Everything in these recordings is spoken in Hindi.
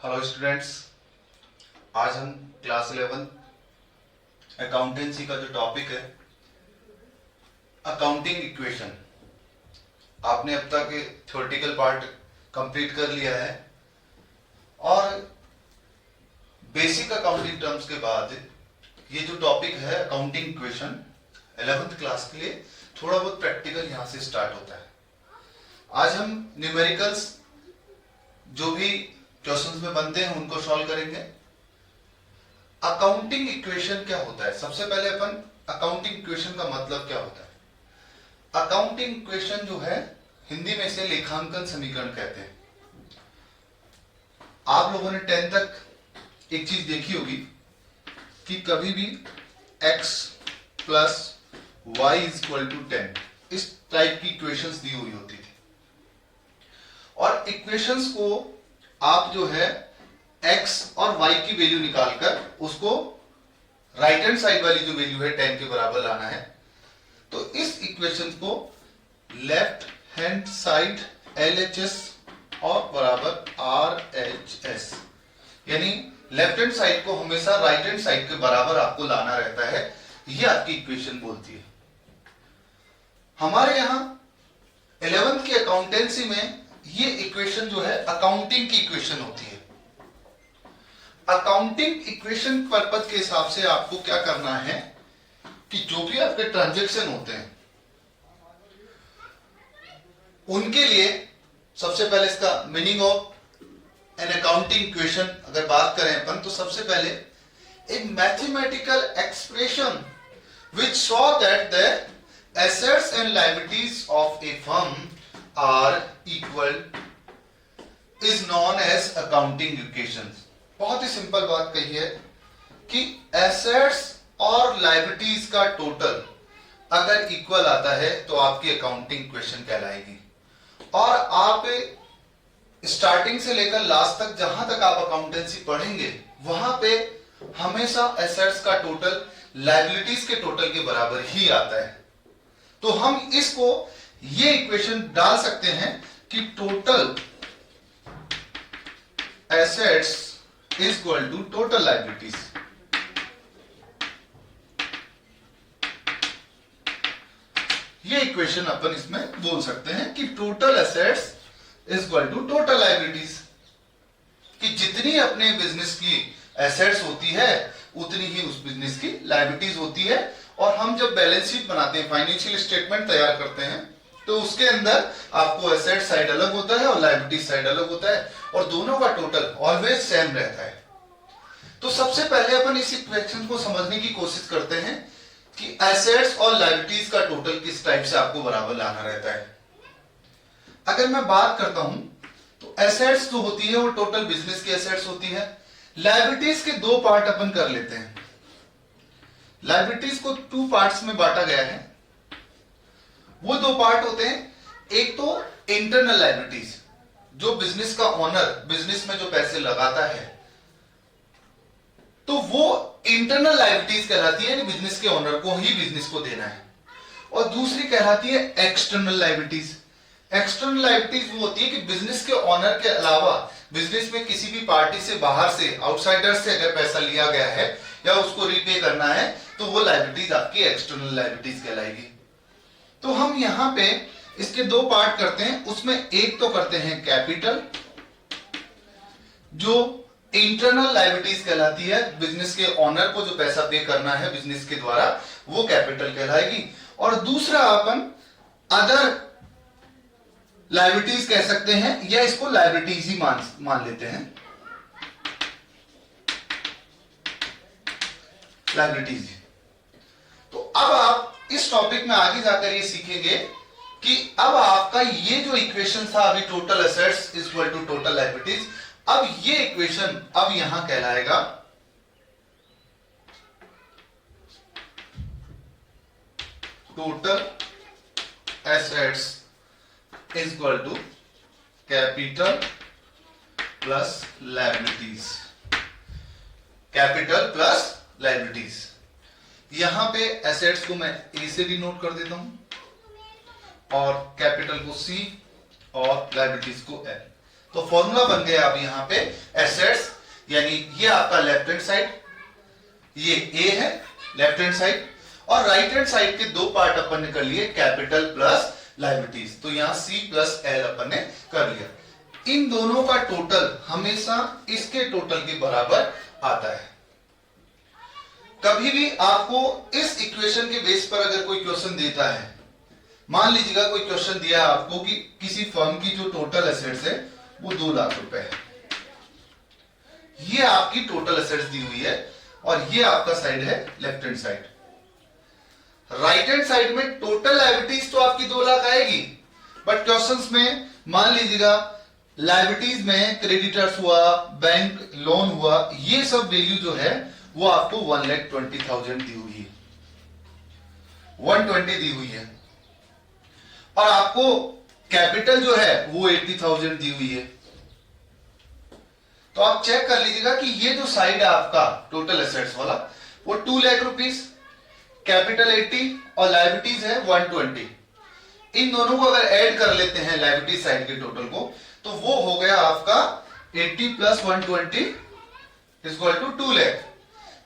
हेलो स्टूडेंट्स, आज हम क्लास 11 अकाउंटेंसी का जो टॉपिक है अकाउंटिंग इक्वेशन, आपने अब तक थ्योरेटिकल पार्ट कंप्लीट कर लिया है और बेसिक अकाउंटिंग टर्म्स के बाद ये जो टॉपिक है अकाउंटिंग इक्वेशन 11th क्लास के लिए थोड़ा बहुत प्रैक्टिकल यहां से स्टार्ट होता है। आज हम न्यूमेरिकल्स जो भी क्वेश्चंस में बनते हैं उनको सॉल्व करेंगे। अकाउंटिंग इक्वेशन क्या होता है, सबसे पहले अपन अकाउंटिंग इक्वेशन का मतलब क्या होता है। अकाउंटिंग इक्वेशन जो है हिंदी में इसे लेखांकन समीकरण कहते हैं। आप लोगों ने 10 तक एक चीज देखी होगी कि कभी भी x plus y is equal to 10 इस टाइप की इक्वेशंस दी हुई होती थी और इक्वेशंस को आप जो है x और y की वैल्यू निकालकर उसको राइट हैंड साइड वाली जो वैल्यू है 10 के बराबर लाना है। तो इस इक्वेशन को लेफ्ट हैंड साइड LHS और बराबर RHS, यानी लेफ्ट हैंड साइड को हमेशा राइट हैंड साइड के बराबर आपको लाना रहता है। ये आपकी इक्वेशन बोलती है। हमारे यहां 11th की अकाउंटेंसी में ये इक्वेशन जो है अकाउंटिंग की इक्वेशन होती है। अकाउंटिंग इक्वेशन पर्पज के हिसाब से आपको क्या करना है कि जो भी आपके ट्रांजैक्शन होते हैं उनके लिए सबसे पहले इसका meaning of an accounting equation अगर बात करें अपन तो सबसे पहले a mathematical expression which show that the assets and liabilities of a firm are equal is known as accounting equation. बहुत ही सिंपल बात कही है कि एसेट्स और लायबिलिटीज का टोटल अगर इक्वल आता है तो आपकी अकाउंटिंग इक्वेशन कहलाएगी। और आप स्टार्टिंग से लेकर लास्ट तक जहां तक आप अकाउंटेंसी पढ़ेंगे वहां पे हमेशा एसेट्स का टोटल लायबिलिटीज के टोटल के बराबर ही आता है। तो हम इसको ये इक्वेशन डाल सकते हैं कि total assets is equal to total liabilities. ये इक्वेशन अपन इसमें बोल सकते हैं कि total assets is equal to total liabilities, कि जितनी अपने बिजनेस की एसेट्स होती है उतनी ही उस बिजनेस की लायबिलिटीज होती है। और हम जब बैलेंस शीट बनाते हैं, फाइनेंशियल स्टेटमेंट तैयार करते हैं, तो उसके अंदर आपको एसेट साइड अलग होता है और लायबिलिटी साइड अलग होता है और दोनों का टोटल ऑलवेज सेम रहता है। तो सबसे पहले अपन इस इक्वेशन को समझने की कोशिश करते हैं कि एसेट्स और लायबिलिटीज का टोटल किस टाइप से आपको बराबर लाना रहता है। अगर मैं बात करता हूं तो एसेट्स जो होती है वो टोटल बिजनेस की एसेट्स होती है। लायबिलिटीज के दो पार्ट अपन कर लेते हैं। लायबिलिटीज को 2 पार्ट्स में बांटा गया है। वो 2 पार्ट होते हैं, एक तो इंटरनल लायबिलिटीज, जो बिजनेस का ओनर बिजनेस में जो पैसे लगाता है तो वो इंटरनल लायबिलिटीज कहलाती है, बिजनेस के ओनर को ही बिजनेस को देना है। और दूसरी कहलाती है एक्सटर्नल लायबिलिटीज। एक्सटर्नल लायबिलिटीज वो होती है कि बिजनेस के ओनर के अलावा बिजनेस में किसी भी पार्टी से बाहर से आउटसाइडर से अगर पैसा लिया गया है या उसको रीपे करना है तो वो लायबिलिटीज आपकी एक्सटर्नल लायबिलिटीज कहलाएगी। तो हम यहां पे इसके 2 पार्ट करते हैं। उसमें एक तो करते हैं कैपिटल, जो इंटरनल लायबिलिटीज कहलाती है, बिजनेस के ओनर को जो पैसा पे करना है बिजनेस के द्वारा वो कैपिटल कहलाएगी। और दूसरा अपन अदर लायबिलिटीज कह सकते हैं या इसको लायबिलिटीज ही मान लेते हैं, लायबिलिटीज। तो अब आप इस टॉपिक में आगे जाकर ये सीखेंगे कि अब आपका ये जो इक्वेशन था अभी total assets is equal to total liabilities, अब ये इक्वेशन अब यहां कहलाएगा total assets is equal to capital plus liabilities. Capital plus liabilities. यहां पे एसेट्स को मैं ए से डिनोट कर देता हूं और कैपिटल को सी और लायबिलिटीज को एल। तो फॉर्मूला बन गया अब यहां पे एसेट्स, यानी ये आपका लेफ्ट हैंड साइड, ये ए है लेफ्ट हैंड साइड, और राइट हैंड साइड के दो पार्ट अपन ने कर लिए, कैपिटल प्लस लायबिलिटीज। तो यहां सी प्लस एल अपन ने कर लिया। इन दोनों का टोटल हमेशा इसके टोटल के बराबर आता है। कभी भी आपको इस इक्वेशन के बेस पर अगर कोई क्वेश्चन देता है, मान लीजिएगा कोई क्वेश्चन दिया है आपको कि किसी फर्म की जो टोटल एसेट्स है वो 2 लाख रुपए है, ये आपकी टोटल एसेट्स दी हुई है, और ये आपका साइड है left hand side. Right hand side में टोटल लायबिलिटीज तो आपकी 2 लाख आएगी, बट क्वेश्चंस में मान लीजिएगा लायबिलिटीज में क्रेडिटर्स हुआ, बैंक लोन हुआ, ये सब वैल्यू जो है वो आपको 1,20,000 दी हुई है, 120 दी हुई है, और आपको कैपिटल जो है वो 80,000 दी हुई है। तो आप चेक कर लीजिएगा कि ये जो साइड है आपका टोटल एसेट्स वाला वो 2 लाख रुपीस, कैपिटल 80 और लायबिलिटीज है 120। इन दोनों को अगर ऐड कर लेते हैं लायबिलिटी साइड के टोटल को, तो वो हो गया आपका 80 प्लस 120 इक्वल टू 2 लाख।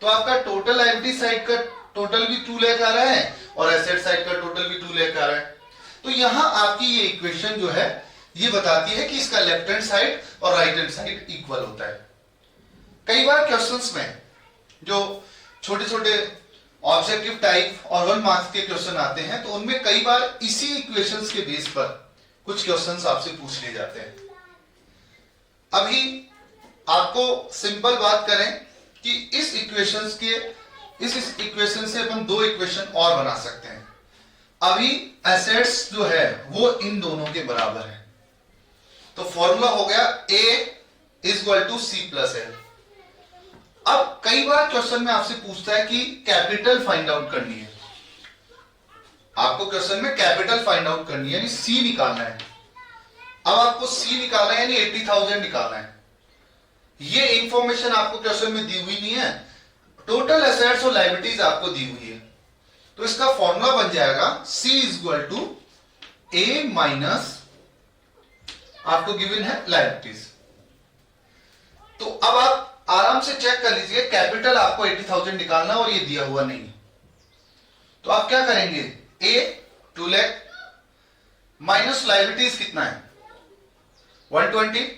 तो आपका टोटल लायबिलिटी साइड का टोटल भी 2 लाख आ रहा है और एसेट साइड का टोटल भी 2 लाख आ रहा है। तो यहां आपकी ये इक्वेशन जो है ये बताती है कि इसका लेफ्ट हैंड साइड और राइट हैंड साइड इक्वल होता है। कई बार क्वेश्चंस में जो छोटे छोटे ऑब्जेक्टिव टाइप और 1 मार्क्स के क्वेश्चन आते हैं, तो उनमें कई बार इसी इक्वेशंस के बेस पर कुछ क्वेश्चंस आपसे पूछ लिए जाते हैं। अभी आपको सिंपल बात करें कि इस इक्वेशंस इक्वेशन से अपन 2 इक्वेशन और बना सकते हैं। अभी एसेट्स जो है वो इन दोनों के बराबर है, तो फॉर्मूला हो गया A equal to C plus L. अब कई बार क्वेश्चन में आपसे पूछता है कि कैपिटल फाइंड आउट करनी है, आपको क्वेश्चन में कैपिटल फाइंड आउट करनी है, यानी C निकालना है। अब आपको C निकालना है, यानी 80,000 निकालना है। ये इंफॉर्मेशन आपको क्वेश्चन में दी हुई नहीं है, टोटल एसेट्स और लायबिलिटीज आपको दी हुई है। तो इसका फॉर्मूला बन जाएगा C equal to A minus आपको गिवन है लायबिलिटीज। तो अब आप आराम से चेक कर लीजिए, कैपिटल आपको 80,000 निकालना और ये दिया हुआ नहीं है, तो आप क्या करेंगे, A 2 लाख माइनस लायबिलिटीज कितना है 120,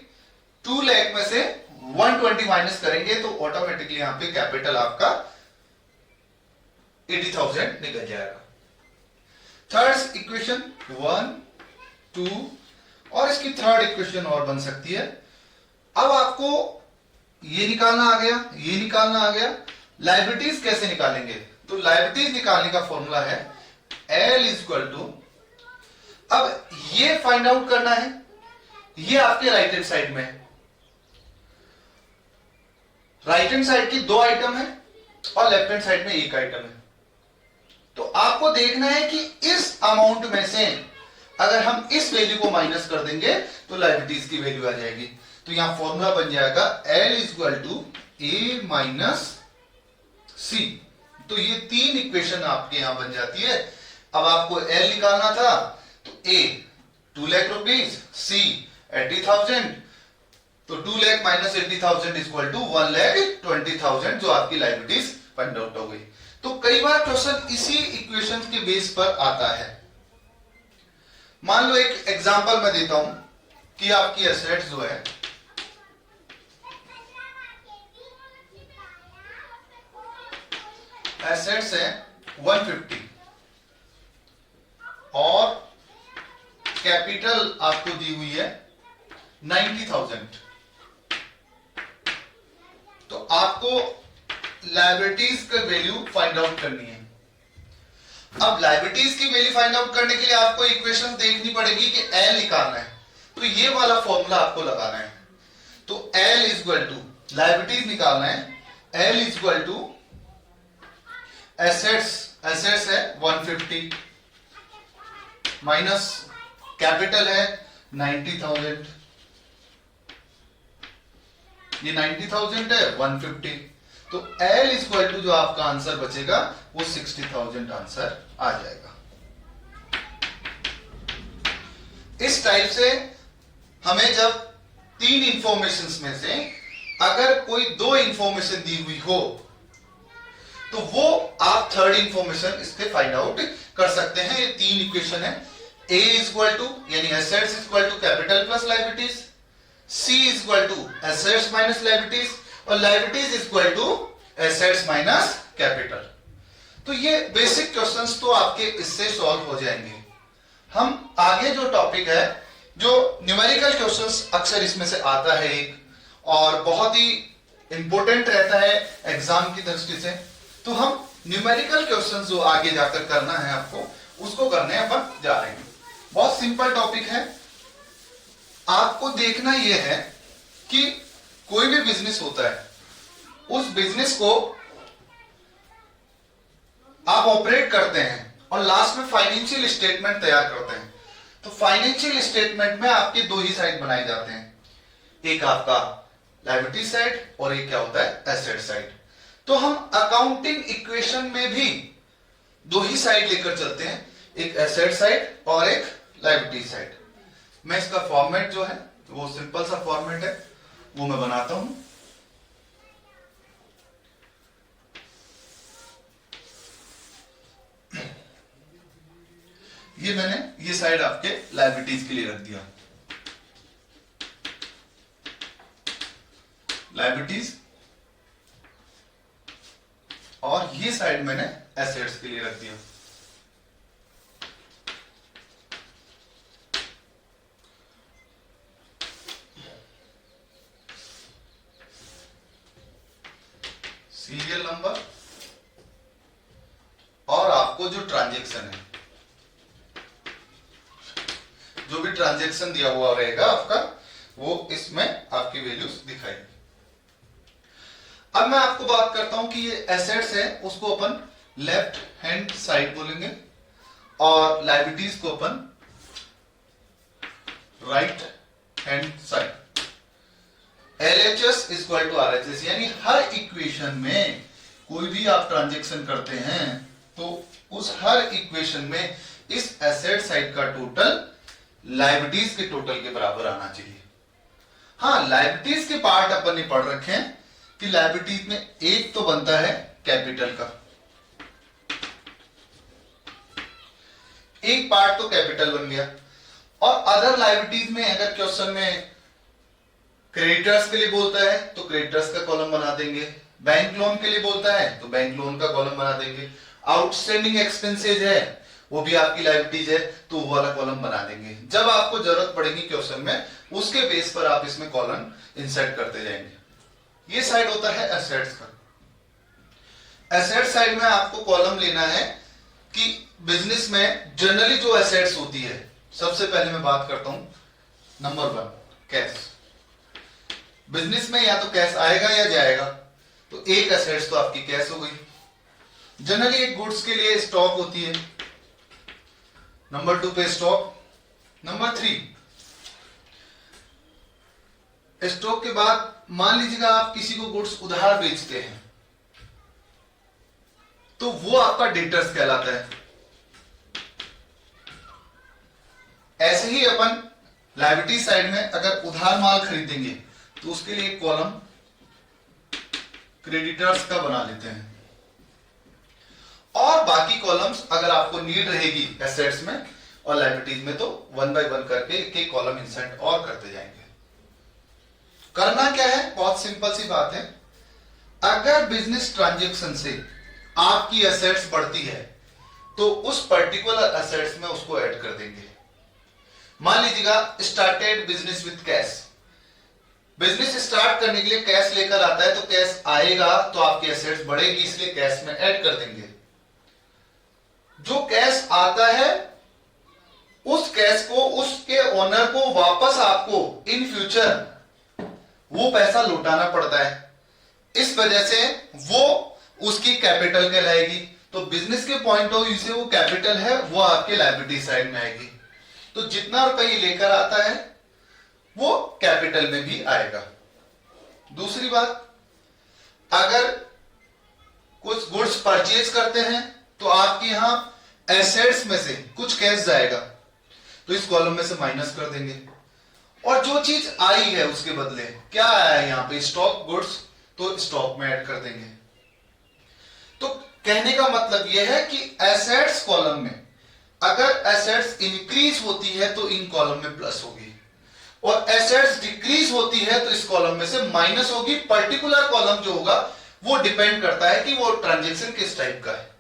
2 लाख में से 120 माइनस करेंगे तो ऑटोमेटिकली यहां पे कैपिटल आपका 80,000 निकल जाएगा। थर्ड इक्वेशन 1 2 और इसकी थर्ड इक्वेशन और बन सकती है। अब आपको ये निकालना आ गया, ये निकालना आ गया, लायबिलिटीज कैसे निकालेंगे, तो लायबिलिटीज निकालने का फॉर्मूला है L इक्वल टू, अब ये फाइंड आउट करना है, ये आपके राइट हैंड साइड में है, राइट हैंड साइड की 2 आइटम है और लेफ्ट हैंड साइड में 1 आइटम है। तो आपको देखना है कि इस अमाउंट में से अगर हम इस वैल्यू को माइनस कर देंगे तो लायबिलिटीज की वैल्यू आ जाएगी। तो यहां फॉर्मूला बन जाएगा L equal to A minus C। तो ये 3 इक्वेशन आपके यहां बन जाती है। अब आपको L निकालना था, तो A 2 लाख रुपीस, C 80,000, तो 2 लाख माइनस 80,000 इक्वल टू 1,20,000 जो आपकी लायबिलिटीज फाइंड आउट हो गई। तो कई बार क्वेश्चन इसी इक्वेशन के बेस पर आता है। मान लो एक एग्जांपल मैं देता हूं कि आपकी एसेट्स जो है एसेट्स है 150 और कैपिटल आपको दी हुई है 90,000। तो आपको लायबिलिटीज का वैल्यू फाइंड आउट करनी है। अब लायबिलिटीज की वैल्यू फाइंड आउट करने के लिए आपको इक्वेशन देखनी पड़ेगी कि L निकालना है, तो ये वाला फॉर्मूला आपको लगाना है। तो L इक्वल टू लायबिलिटीज निकालना है, L इक्वल टू एसेट्स है 150 माइनस कैपिटल है 90,000, ये 90,000 है 150, तो L इक्वल टू जो आपका आंसर बचेगा वो 60,000 आंसर आ जाएगा। इस टाइप से हमें जब तीन इंफॉर्मेशन में से अगर कोई दो इंफॉर्मेशन दी हुई हो तो वो आप थर्ड इंफॉर्मेशन इससे फाइंड आउट कर सकते हैं। ये तीन इक्वेशन है। A इक्वल टू यानी assets equal to capital plus liabilities, C equal to assets minus liabilities और liabilities equal to assets minus capital. तो ये बेसिक क्वेश्चंस तो आपके इससे सॉल्व हो जाएंगे। हम आगे जो टॉपिक है, जो न्यूमेरिकल क्वेश्चंस अक्सर इसमें से आता है एक, और बहुत ही इंपॉर्टेंट रहता है एग्जाम की दृष्टि से, तो हम न्यूमेरिकल क्वेश्चंस जो आगे जाकर करना है आपको, उसको करने अपन जा रहे हैं। बहुत सिंपल टॉपिक है। आपको देखना यह है कि कोई भी बिजनेस होता है, उस बिजनेस को आप ऑपरेट करते हैं और लास्ट में फाइनेंशियल स्टेटमेंट तैयार करते हैं। तो फाइनेंशियल स्टेटमेंट में आपके दो ही साइड बनाए जाते हैं, एक आपका लायबिलिटी साइड और एक क्या होता है, एसेट साइड। तो हम अकाउंटिंग इक्वेशन में भी दो ही साइड लेकर चलते हैं, एक एसेट साइड और एक लायबिलिटी साइड। मैं इसका फॉर्मेट जो है वो सिंपल सा फॉर्मेट है, वो मैं बनाता हूं। ये मैंने ये साइड आपके लायबिलिटीज के लिए रख दिया, लायबिलिटीज, और ये साइड मैंने एसेट्स के लिए रख दिया। सीरियल नंबर और आपको जो ट्रांजैक्शन है, जो भी ट्रांजैक्शन दिया हुआ रहेगा आपका, वो इसमें आपकी वैल्यूज दिखाएगी। अब मैं आपको बात करता हूं कि ये एसेट्स है, उसको अपन लेफ्ट हैंड साइड बोलेंगे और लायबिलिटीज को अपन right hand side. LHS equal to RHS, यानी हर इक्वेशन में कोई भी आप ट्रांजैक्शन करते हैं तो उस हर इक्वेशन में इस एसेट साइड का टोटल लायबिलिटीज के टोटल के बराबर आना चाहिए। हाँ, लायबिलिटीज के पार्ट अपन ने पढ़ रखे हैं कि लायबिलिटीज में एक तो बनता है कैपिटल का, एक पार्ट तो कैपिटल बन गया, और अदर लायबिलिटीज में अगर क्वेश्चन में क्रेडिटर्स के लिए बोलता है तो क्रेडिटर्स का कॉलम बना देंगे, बैंक लोन के लिए बोलता है तो बैंक लोन का कॉलम बना देंगे, आउटस्टैंडिंग एक्सपेंसेज है वो भी आपकी लायबिलिटीज है तो वो वाला कॉलम बना देंगे। जब आपको जरूरत पड़ेगी क्वेश्चन में, उसके बेस पर आप इसमें कॉलम इंसर्ट करते जाएंगे। ये साइड होता है एसेट्स का। एसेट साइड में आपको कॉलम लेना है कि बिजनेस में जनरली जो एसेट्स होती है, सबसे पहले मैं बात करता हूं नंबर 1, कैश। बिजनेस में या तो कैश आएगा या जाएगा, तो एक एसेट्स तो आपकी कैश हो गई। जनरली एक गुड्स के लिए स्टॉक होती है, नंबर 2 पे स्टॉक। नंबर 3, स्टॉक के बाद मान लीजिएगा आप किसी को गुड्स उधार बेचते हैं तो वो आपका डेटर्स कहलाता है। ऐसे ही अपन लायबिलिटी साइड में अगर उधार माल खरीदेंगे तो उसके लिए एक कॉलम क्रेडिटर्स का बना लेते हैं, और बाकी कॉलम्स अगर आपको नीड रहेगी एसेट्स में और लायबिलिटीज में तो 1 बाय 1 करके एक एक कॉलम इंसर्ट और करते जाएंगे। करना क्या है, बहुत सिंपल सी बात है। अगर बिजनेस ट्रांजैक्शन से आपकी एसेट्स बढ़ती है तो उस पर्टिकुलर एसेट्स में उसको ऐड कर देंगे। मान लीजिएगा started business with cash, business start करने के लिए कैश लेकर आता है, तो कैश आएगा तो आपकी एसेट्स बढ़ेगी, इसलिए कैश में ऐड कर देंगे। जो कैश आता है उस कैश को उसके ओनर को वापस आपको इन फ्यूचर वो पैसा लौटाना पड़ता है, इस वजह से वो उसकी कैपिटल कहलाएगी। तो बिजनेस के पॉइंट ऑफ व्यू से वो कैपिटल है, वो आपके लायबिलिटी साइड में आएगी। तो जितना रुपये लेकर आता है वो कैपिटल में भी आएगा। दूसरी बात, अगर कुछ गुड्स परचेज करते हैं तो आपके यहां एसेट्स में से कुछ कैश जाएगा, तो इस कॉलम में से माइनस कर देंगे। और जो चीज आई है उसके बदले क्या आया है यहाँ पे, स्टॉक गुड्स, तो स्टॉक में ऐड कर देंगे। तो कहने का मतलब यह है कि एसेट्स कॉलम में अगर एसेट्स इंक्रीज होती है तो इन कॉलम में प्लस होगी, और एसेट्स डिक्रीज होती है तो इस कॉलम में से माइनस होगी। पर्टिकुलर कॉलम जो होगा वो डिपेंड करता है कि वो ट्रांजैक्शन किस टाइप का है।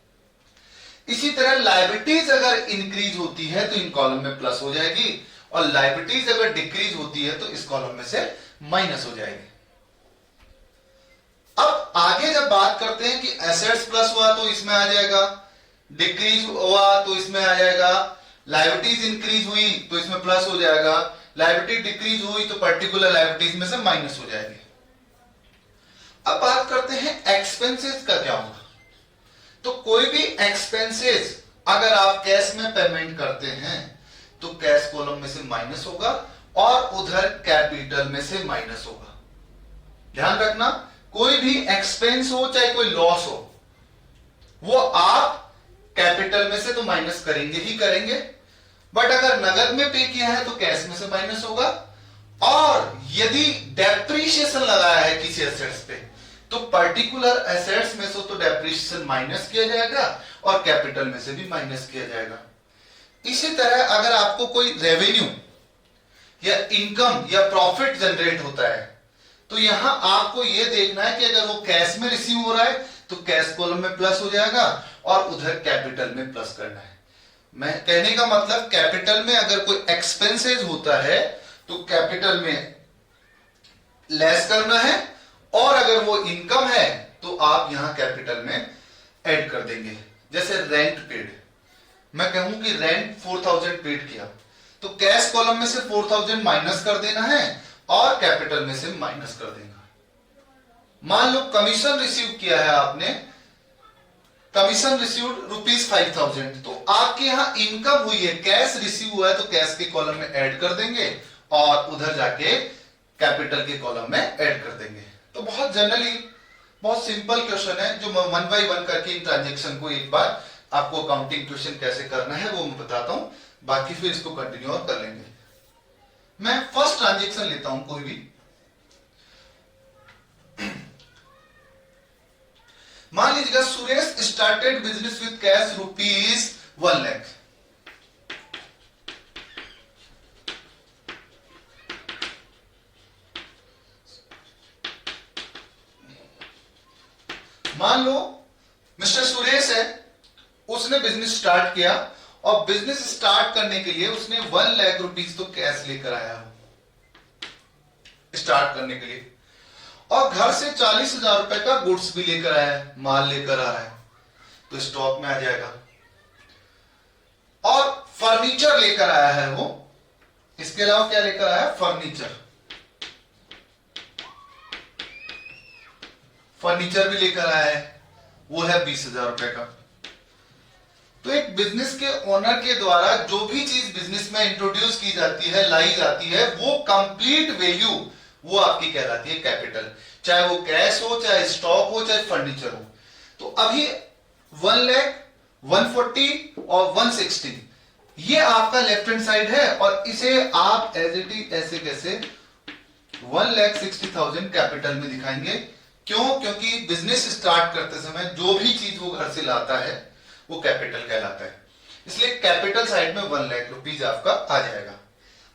इसी तरह लायबिलिटीज अगर इंक्रीज होती है तो इन कॉलम में प्लस हो जाएगी, और लायबिलिटीज अगर डिक्रीज होती है तो इस कॉलम में से माइनस हो जाएगी। अब आगे जब बात करते हैं कि एसेट्स प्लस हुआ तो इसमें आ जाएगा, डिक्रीज हुआ तो इसमें आ जाएगा, लायबिलिटीज इंक्रीज हुई तो इसमें प्लस हो जाएगा, लायबिलिटी डिक्रीज हुई तो पर्टिकुलर लायबिलिटीज में से माइनस हो जाएगी। अब बात करते हैं एक्सपेंसेस का क्या होगा। तो कोई भी एक्सपेंसेस अगर आप कैश में पेमेंट करते हैं तो कैश कॉलम में से माइनस होगा और उधर कैपिटल में से माइनस होगा। ध्यान रखना, कोई भी एक्सपेंस हो चाहे कोई लॉस हो, वो आप कैपिटल में से तो माइनस करेंगे ही करेंगे, बट अगर नगद में पे किया है तो कैश में से माइनस होगा। और यदि डेप्रीशिएशन लगाया है किसी एसेट्स पे तो पर्टिकुलर एसेट्स में से तो डेप्रीशिएशन माइनस किया जाएगा और कैपिटल में से भी माइनस किया जाएगा। इसी तरह अगर आपको कोई रेवेन्यू या इनकम या प्रॉफिट जनरेट होता है तो यहां आपको यह देखना है कि अगर वो कैश में रिसीव हो रहा है तो कैश कॉलम में प्लस हो जाएगा और उधर कैपिटल में प्लस करना है। मैं कहने का मतलब कैपिटल में अगर कोई एक्सपेंसेस होता है तो कैपिटल में लेस करना है, और अगर वो इनकम है तो आप यहां कैपिटल में ऐड कर देंगे। जैसे रेंट पेड, मैं कहूं कि रेंट 4000 पेड किया तो कैश कॉलम में से 4000 माइनस कर देना है और कैपिटल में से माइनस कर देना। मान लो कमीशन रिसीव किया है आपने, कमीशन रिसीव्ड ₹5000, तो आपके यहां इनकम हुई है, कैश रिसीव हुआ है तो कैश के कॉलम में ऐड कर देंगे और उधर जाके कैपिटल के कॉलम में ऐड कर देंगे। तो बहुत जनरली बहुत सिंपल क्वेश्चन है जो मैं 1 बाय 1 करके इन ट्रांजेक्शन को एक बार आपको अकाउंटिंग क्वेश्चन कैसे करना है वो मैं बताता हूं, बाकी फिर इसको कंटिन्यू और कर लेंगे। मैं फर्स्ट ट्रांजेक्शन लेता हूं कोई भी। मान लीजिएगा Suresh started business with cash ₹1 lakh. मान लो मिस्टर सुरेश है, उसने बिजनेस स्टार्ट किया और बिजनेस स्टार्ट करने के लिए उसने ₹1 लाख तो कैश लेकर आया स्टार्ट करने के लिए, और घर से 40,000 रुपए का गुड्स भी लेकर आया है, माल लेकर आ रहा है तो स्टॉक में आ जाएगा। और फर्नीचर लेकर आया है वो, इसके अलावा क्या लेकर आया है, फर्नीचर भी लेकर आया है, वो है 20,000 रुपए का। तो एक बिजनेस के ओनर के द्वारा जो भी चीज बिजनेस में इंट्रोड्यूस की जाती है, लाई जाती है, वो कंप्लीट वैल्यू वो आपकी कहलाती है कैपिटल, चाहे वो कैश हो, चाहे स्टॉक हो, चाहे फर्नीचर हो। तो अभी 1 लाख, 140 और 160 ये आपका लेफ्ट हैंड साइड है, और इसे आप एज इट इज ऐसे कैसे 1,60,000 कैपिटल में दिखाएंगे। क्यों? क्योंकि बिजनेस स्टार्ट करते समय जो भी चीज वो घर से लाता है वो कैपिटल कहलाता है, इसलिए कैपिटल साइड में 1 लाख रुपीज आपका आ जाएगा।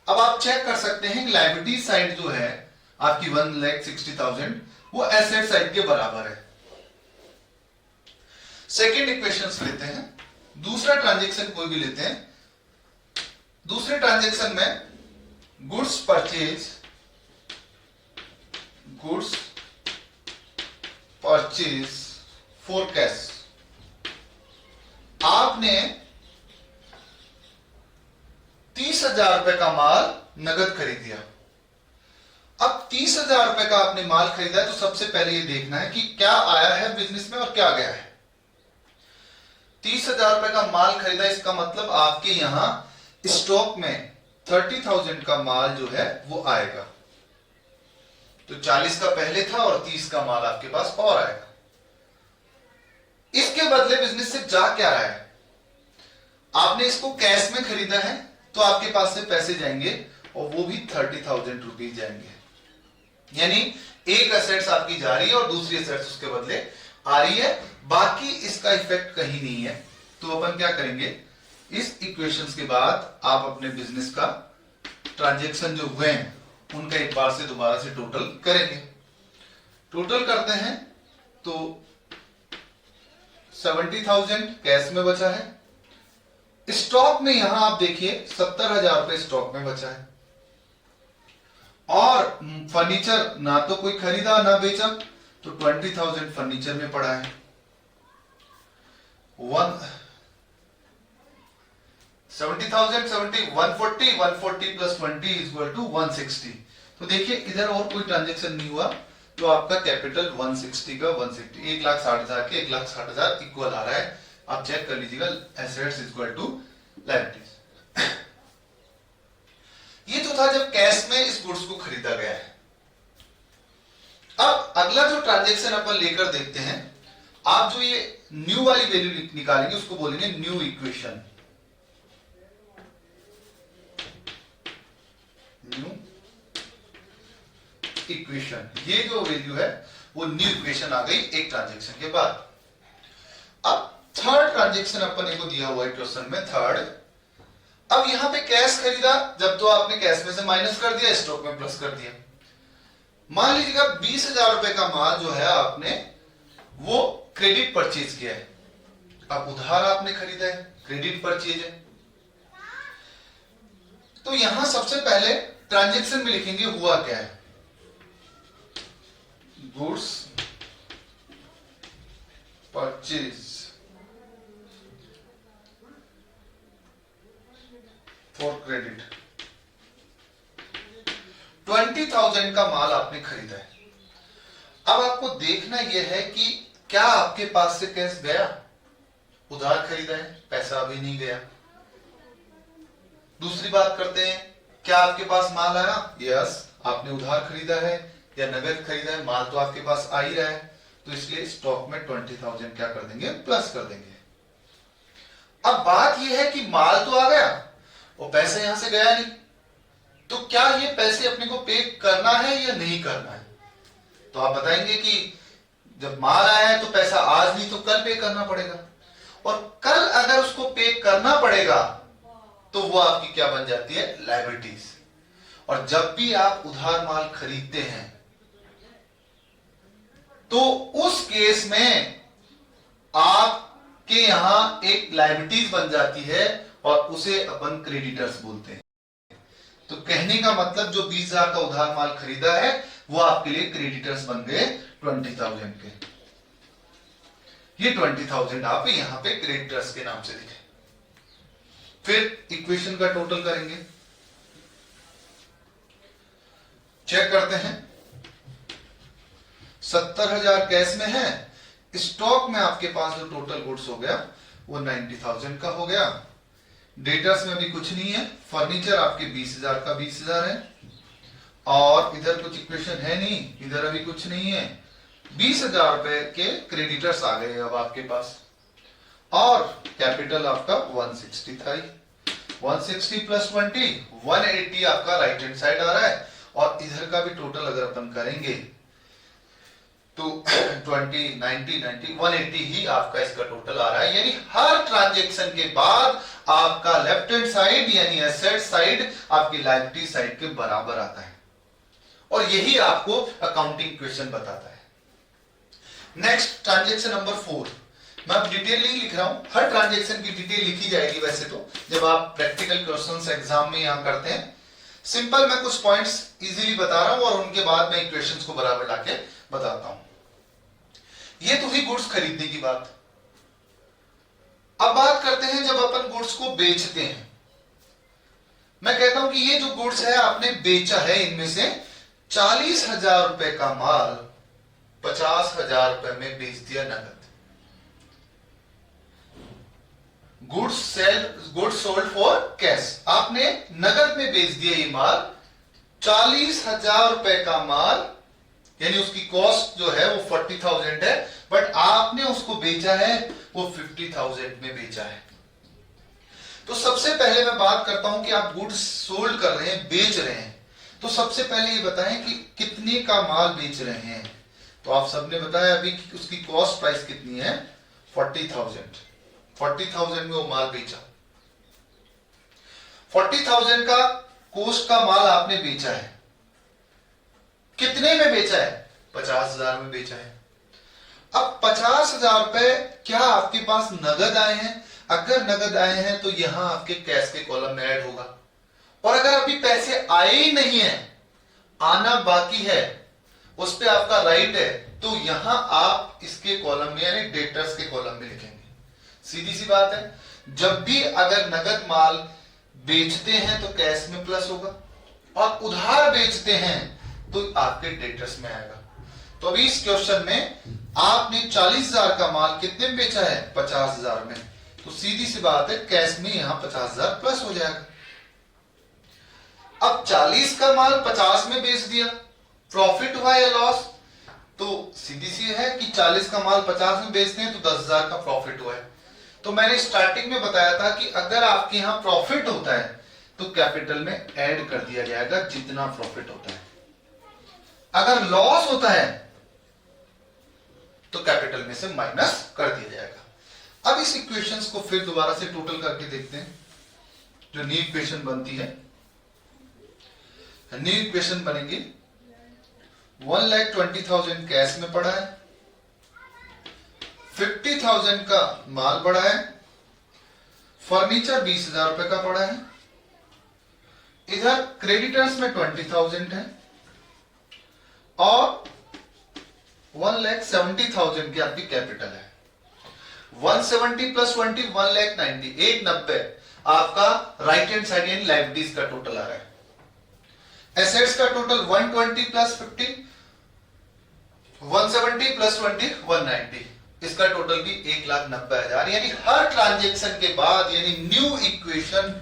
अब आप चेक कर सकते हैं कि लायबिलिटी साइड जो है आपकी 1,60,000 वो एसेट साइड के बराबर है। सेकेंड इक्वेशन लेते हैं, दूसरा ट्रांजेक्शन कोई भी लेते हैं। दूसरे ट्रांजेक्शन में गुड्स परचेज फॉर कैश, आपने 30,000 रुपए का माल नगद खरीद दिया। अब 30,000 रुपए का आपने माल खरीदा है तो सबसे पहले ये देखना है कि क्या आया है बिजनेस में और क्या गया है। 30,000 रुपए का माल खरीदा, इसका मतलब आपके यहां स्टॉक में 30,000 का माल जो है वो आएगा। तो 40 का पहले था और 30 का माल आपके पास और आएगा। इसके बदले बिजनेस से जा क्या रहा है, आपने इसको कैश में खरीदा है तो आपके पास से पैसे जाएंगे और वो भी 30,000 रुपीज जाएंगे। यानी एक एसेट्स आपकी जा रही है और दूसरी एसेट्स उसके बदले आ रही है, बाकी इसका इफेक्ट कहीं नहीं है। तो अपन क्या करेंगे, इस इक्वेशंस के बाद आप अपने बिजनेस का ट्रांजैक्शन जो हुए हैं उनका एक बार से दोबारा से टोटल करेंगे। टोटल करते हैं तो 70,000 कैश में बचा है। स्टॉक में यहां आप देखिए 70,000 रुपए स्टॉक में बचा है, और फर्नीचर ना तो कोई खरीदा ना बेचा, तो 20,000 फर्नीचर में पड़ा है। 70,000 140 प्लस 20 इक्वल टू 160। तो देखिए इधर और कोई ट्रांजेक्शन नहीं हुआ, तो आपका कैपिटल 160 का 160 1,60,000 के 1,60,000 इक्वल आ रहा है। आप चेक कर लीजिएगा, एसेट्स इक्वल टू लायबिलिटीज। ये तो था जब कैश में इस गुड्स को खरीदा गया है। अब अगला जो ट्रांजैक्शन अपन लेकर देखते हैं, आप जो ये न्यू वाली वैल्यू निकालेंगे उसको बोलेंगे न्यू इक्वेशन। न्यू इक्वेशन, ये जो वैल्यू है वो न्यू इक्वेशन आ गई एक ट्रांजैक्शन के बाद। अब थर्ड ट्रांजैक्शन अपन को दिया हुआ है क्वेश्चन में, थर्ड। अब यहां पे कैश खरीदा, जब तो आपने कैश में से माइनस कर दिया, स्टॉक में प्लस कर दिया। मान लीजिएगा 20,000 रुपए का माल जो है आपने वो क्रेडिट परचेज किया है। अब उधार आपने खरीदा है, क्रेडिट परचेज है। तो यहां सबसे पहले ट्रांजैक्शन में लिखेंगे हुआ क्या है, गुड्स परचेज फॉर क्रेडिट। 20,000 का माल आपने खरीदा है। अब आपको देखना यह है कि क्या आपके पास से कैश गया, उधार खरीदा है, पैसा अभी नहीं गया। दूसरी बात करते हैं, क्या आपके पास माल आया, यस, आपने उधार खरीदा है या नगद खरीदा है, माल तो आपके पास आ ही रहा है, तो इसलिए स्टॉक में 20,000 क्या कर देंगे, प्लस कर देंगे। अब बात यह है कि माल तो आ गया और पैसा यहां से गया नहीं, तो क्या ये पैसे अपने को पे करना है या नहीं करना है। तो आप बताएंगे कि जब माल आया है तो पैसा आज नहीं तो कल पे करना पड़ेगा, और कल अगर उसको पे करना पड़ेगा तो वो आपकी क्या बन जाती है, लायबिलिटीज। और जब भी आप उधार माल खरीदते हैं तो उस केस में आपके यहां एक लायबिलिटीज बन जाती है और उसे अपन क्रेडिटर्स बोलते हैं। तो कहने का मतलब जो 20,000 का उधार माल खरीदा है वो आपके लिए क्रेडिटर्स बन गए 20,000 के। ये 20,000 आप यहां पे क्रेडिटर्स के नाम से लिखे। फिर इक्वेशन का टोटल करेंगे, चेक करते हैं। 70,000 कैश में है, स्टॉक में आपके पास जो टोटल गुड्स हो गया वो 90,000 का हो गया। डेटर्स में भी कुछ नहीं है, फर्नीचर आपके 20,000 का 20,000 है, और इधर कुछ इक्वेशन है नहीं, इधर अभी कुछ नहीं है। 20,000 रुपए के क्रेडिटर्स आ गए अब आपके पास, और कैपिटल आपका 160 था। 160 प्लस 20 180 आपका राइट हैंड साइड आ रहा है, और इधर का भी टोटल अगर अपन करेंगे तो 20 90 90 180 ही आपका इसका टोटल आ रहा है। यानी हर ट्रांजैक्शन के बाद आपका लेफ्ट हैंड साइड यानी एसेट साइड आपकी लायबिलिटी साइड के बराबर आता है, और यही आपको अकाउंटिंग क्वेश्चन बताता है। Next transaction number 4। मैं अब डिटेल नहीं लिख रहा हूं, हर ट्रांजैक्शन की डिटेल लिखी जाएगी वैसे तो जब आप प्रैक्टिकल क्वेश्चंस एग्जाम में यहां करते हैं। सिंपल मैं कुछ पॉइंट्स इजीली बता रहा हूं और उनके बाद मैं इक्वेशंस को बराबर लाके बताता हूं। ये तो हुई गुड्स खरीदने की बात। अब बात करते हैं जब अपन गुड्स को बेचते हैं। मैं कहता हूं कि ये जो गुड्स है आपने बेचा है, इनमें से 40,000 रुपए का माल 50,000 रुपए में बेच दिया नगद। गुड्स सोल्ड फॉर कैश, आपने नगद में बेच दिया ये माल। 40,000 रुपए का माल यानी उसकी कॉस्ट जो है वो 40,000 है, बट आपने उसको बेचा है वो 50,000 में बेचा है। तो सबसे पहले मैं बात करता हूं कि आप गुड्स सोल्ड कर रहे हैं, बेच रहे हैं, तो सबसे पहले ये बताएं कि कितने का माल बेच रहे हैं। तो आप सबने बताया अभी कि उसकी कॉस्ट प्राइस कितनी है, 40,000। 40,000 में वो माल बेचा। 40,000 का कॉस्ट का माल आपने बेचा है। कितने में बेचा है, 50,000 में बेचा है। अब 50,000 रुपए क्या आपके पास नगद आए हैं? अगर नगद आए हैं तो यहां आपके कैश के कॉलम में ऐड होगा। और अगर अभी पैसे आए ही नहीं है, आना बाकी है, उस पे आपका राइट है, तो यहां आप इसके कॉलम में यानी डेटर्स के कॉलम में लिखेंगे। सीधी सी बात है। जब भी अगर नगद माल बेचते हैं तो कैश में प्लस होगा, और उधार बेचते हैं तो आपके डेटर्स में आएगा। तो अभी इस क्वेश्चन में आपने 40,000 का माल कितने में बेचा है, 50,000 में, तो सीधी सी बात है कैश में यहां 50,000 प्लस हो जाएगा। अब 40 का माल 50 में बेच दिया, प्रॉफिट हुआ या लॉस? तो सीधी सी है कि 40 का माल 50 में बेचते हैं तो 10,000 का प्रॉफिट हुआ है। तो मैंने स्टार्टिंग में बताया था कि अगर आपके यहां प्रॉफिट होता है तो कैपिटल में ऐड कर दिया जाएगा जितना प्रॉफिट होता है। अगर लॉस होता है तो कैपिटल में से माइनस कर दिया जाएगा। अब इस इक्वेशंस को फिर दोबारा से टोटल करके देखते हैं। जो न्यू इक्वेशन बनती है, न्यू इक्वेशन बनेगी 1,20,000 कैश में पड़ा है, 50,000 का माल पड़ा है, फर्नीचर 20,000 रुपए का पड़ा है, इधर क्रेडिटर्स में 20,000 है, और 1,70,000 की आपकी कैपिटल है। 170 प्लस 20 1,90,000, 190 आपका राइट हैंड साइड यानी लायबिलिटीज का टोटल आ रहा है। एसेट्स का टोटल 120 प्लस 50, 170 प्लस 20 190, इसका टोटल भी 1,90,000। यानी हर ट्रांजेक्शन के बाद यानी न्यू इक्वेशन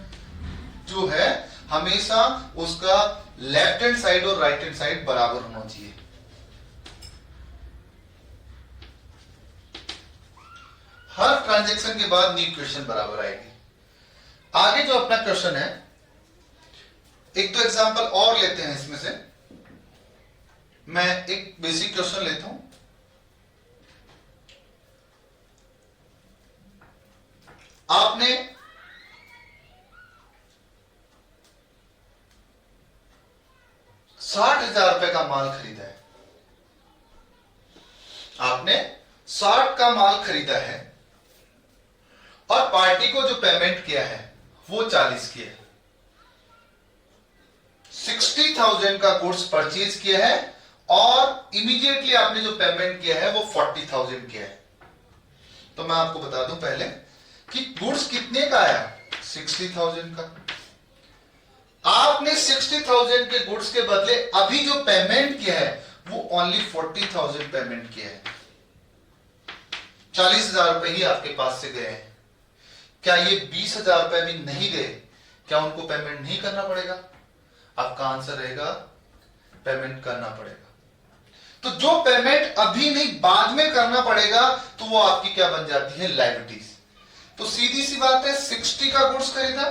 जो है हमेशा उसका लेफ्ट हैंड साइड और राइट हैंड साइड बराबर होना चाहिए। हर ट्रांजैक्शन के बाद न्यू इक्वेशन बराबर आएगी। आगे जो अपना क्वेश्चन है, एक दो एग्जांपल और लेते हैं इसमें से। मैं एक बेसिक क्वेश्चन लेता हूं। आपने ₹60,000 का माल खरीदा है। आपने 60 का माल खरीदा है और पार्टी को जो पेमेंट किया है वो 40 किया है। 60,000 का गुड्स परचेज किया है और इमीडिएटली आपने जो पेमेंट किया है वो 40,000 किया है। तो मैं आपको बता दूं पहले कि गुड्स कितने का आया, 60,000 का। आपने 60,000 के गुड्स के बदले अभी जो पेमेंट किया है वो ओनली 40,000 पेमेंट किया है। 40,000 रुपए ही आपके पास से गए हैं। क्या ये 20,000 रुपए भी नहीं गए? क्या उनको पेमेंट नहीं करना पड़ेगा? आपका आंसर रहेगा पेमेंट करना पड़ेगा। तो जो पेमेंट अभी नहीं बाद में करना पड़ेगा तो वो आपकी क्या बन जाती है, लायबिलिटीज। तो सीधी सी बात है, 60 का गुड्स खरीदा,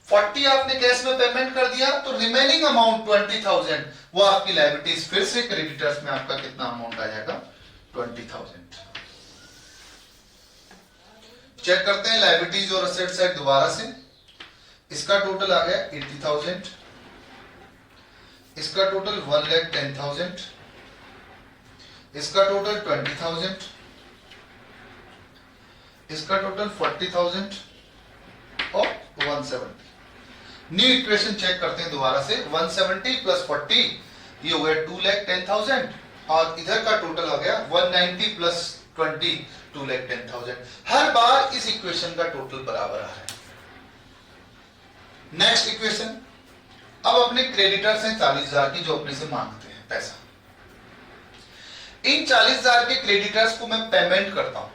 40 आपने कैश में पेमेंट कर दिया, तो रिमेनिंग अमाउंट 20,000 वो आपकी लायबिलिटीज। फिर से क्रेडिटर्स में आपका कितना अमाउंट आ जाएगा, 20,000। चेक करते हैं लायबिलिटीज और असेट साइड दोबारा से। इसका टोटल आ गया 80,000, इसका टोटल 1,10,000, इसका टोटल 20,000, इसका टोटल 40,000 और 170। न्यू इक्वेशन चेक करते हैं दोबारा से। 170 प्लस 40 ये हो गया 2,10,000 और इधर का टोटल आ गया 190 प्लस 20 2,10,000। हर बार इस इक्वेशन का टोटल बराबर आ रहा है। नेक्स्ट इक्वेशन, अब अपने क्रेडिटर्स हैं 40,000 की जो अपने से मांगते हैं पैसा। इन 40,000 के क्रेडिटर्स को मैं पेमेंट करता हूं।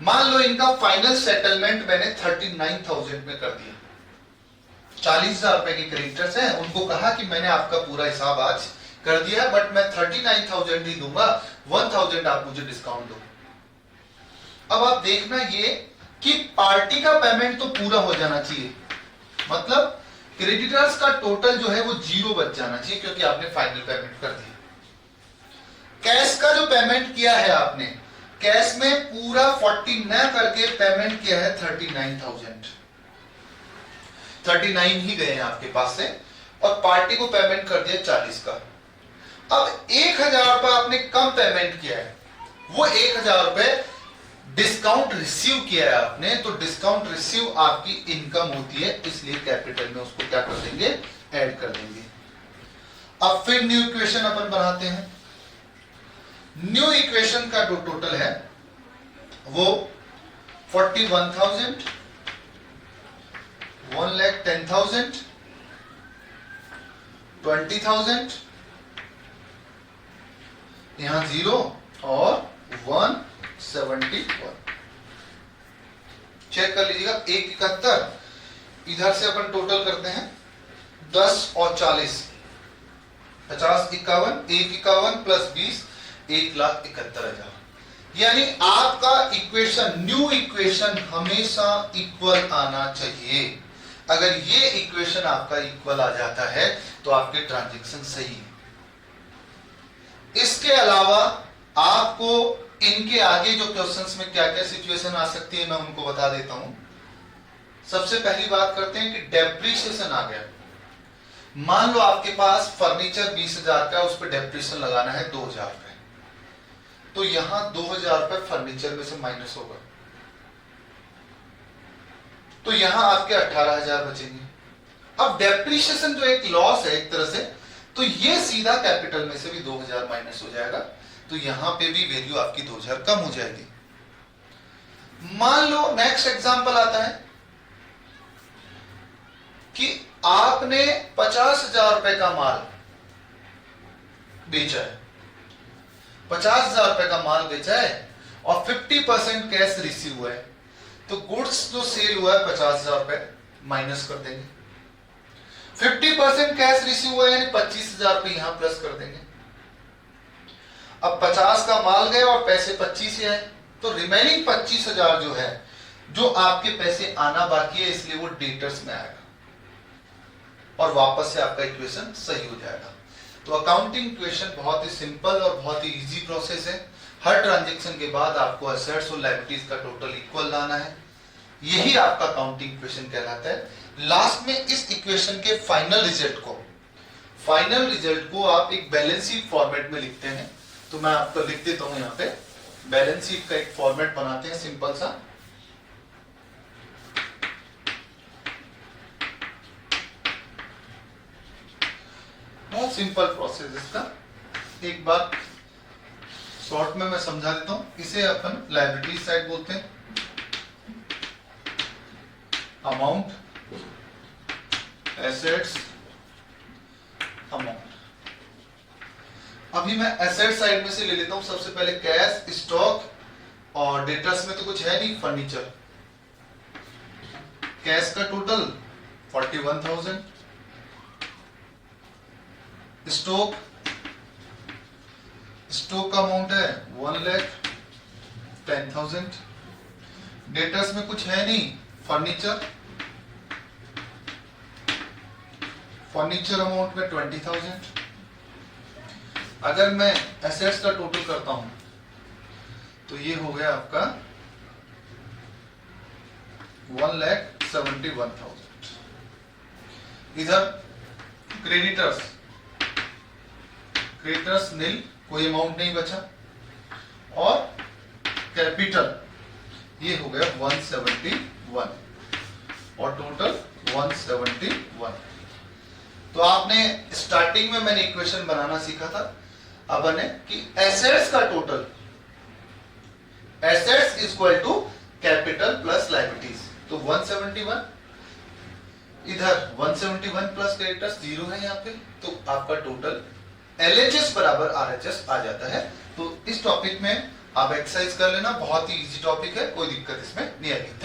मान लो इनका फाइनल सेटलमेंट मैंने 39,000 में कर दिया। 40,000 रुपए के क्रेडिटर्स हैं, उनको कहा कि मैंने आपका पूरा हिसाब आज कर दिया है, बट मैं 39,000 ही दूंगा, 1,000 आप मुझे डिस्काउंट दो। अब आप देखना ये कि पार्टी का पेमेंट तो पूरा हो जाना चाहिए, मतलब क्रेडिटर्स का टोटल जो है वो 0 बच जाना चाहिए क्योंकि आपने फाइनल पेमेंट कर दिया। कैश का जो पेमेंट किया है आपने, कैश में पूरा 40 न करके पेमेंट किया है 39,000, 39 ही गए हैं आपके पास से, और पार्टी को पेमेंट कर दिया 40 का। अब 1,000 रुपए आपने कम पेमेंट किया है, वो 1,000 रुपए डिस्काउंट रिसीव किया है आपने, तो डिस्काउंट रिसीव आपकी इनकम होती है, इसलिए कैपिटल में उसको क्या कर देंगे, ऐड कर देंगे। अब फिर न्यू इक्वेशन अपन बनाते हैं। न्यू इक्वेशन का जो टोटल है वो 41,000, 1,10,000, 20,000, यहां 0 और 171। चेक कर लीजिएगा, 171 इधर से अपन टोटल करते हैं 10 और 40, 50, 51, 151 प्लस 20, 1,71,000। यानी आपका इक्वेशन, न्यू इक्वेशन हमेशा इक्वल आना चाहिए। अगर ये इक्वेशन आपका इक्वल आ जाता है तो आपके ट्रांजैक्शन सही है। इसके अलावा आपको इनके आगे जो क्वेश्चंस में क्या क्या सिचुएशन आ सकती है मैं उनको बता देता हूं। सबसे पहली बात करते हैं कि डेप्रिसिएशन आ गया। मान लो आपके पास फर्नीचर 20,000 का, उस पर डेप्रिसिएशन लगाना है 2,000 रुपए, तो यहां 2,000 रुपए फर्नीचर में से माइनस होगा, तो यहां आपके 18,000 बचेंगे। अब डेप्रिसिएशन जो एक लॉस है एक तरह से, तो ये सीधा कैपिटल में से भी 2,000 माइनस हो जाएगा, तो यहां पे भी वैल्यू आपकी 2,000 कम हो जाएगी। मान लो नेक्स्ट एग्जांपल आता है कि आपने 50,000 रुपए का माल बेचा है, 50,000 रुपए का माल बेचा है और 50% कैश रिसीव हुआ है, तो गुड्स जो सेल हुआ है 50,000 रुपए माइनस कर देंगे, 50% कैश रिसीव हुआ है यानी 25,000 रुपए यहां प्लस कर देंगे। अब 50 का माल गए और पैसे 25 ही आए, तो रिमेनिंग 25,000 जो है, जो आपके पैसे आना बाकी है, इसलिए वो डेटर्स में आएगा और वापस से आपका इक्वेशन सही हो जाएगा। तो अकाउंटिंग इक्वेशन बहुत ही सिंपल और बहुत ही इजी प्रोसेस है। हर ट्रांजैक्शन के बाद आपको एसेट्स और लायबिलिटीज का टोटल इक्वल लाना है, यही आपका अकाउंटिंग इक्वेशन कहलाता है। लास्ट में इस इक्वेशन के फाइनल रिजल्ट को आप एक बैलेंस शीट फॉर्मेट में लिखते हैं, तो मैं आपको लिख देता हूं यहाँ पे। बैलेंस शीट का एक फॉर्मेट बनाते हैं सिंपल सा। बहुत सिंपल प्रोसेस इसका, एक बार शॉर्ट में मैं समझा देता हूं। इसे अपन लायबिलिटी साइड बोलते हैं, अमाउंट, एसेट्स, अमाउंट। अभी मैं एसेट साइड में से ले लेता हूं सबसे पहले कैश, स्टॉक, और डेटर्स में तो कुछ है नहीं, फर्नीचर। कैश का टोटल 41,000, स्टॉक का अमाउंट है 1,10,000, डेटर्स में कुछ है नहीं, फर्नीचर अमाउंट में 20,000। अगर मैं एसेट्स का टोटल करता हूं तो ये हो गया आपका 1,71,000। इधर क्रेडिटर्स नील, कोई अमाउंट नहीं बचा, और कैपिटल ये हो गया 171 और टोटल 171। तो आपने स्टार्टिंग में मैंने इक्वेशन बनाना सीखा था, अब बने कि एसेट्स का total, assets equal to capital plus liabilities, तो 171, इधर 171 प्लस क्रेडिटर्स 0 है यहाँ पे, तो आपका टोटल LHS बराबर RHS आ जाता है। तो इस टॉपिक में आप एक्सरसाइज कर लेना, बहुत ही इजी टॉपिक है, कोई दिक्कत इसमें नहीं आएगी।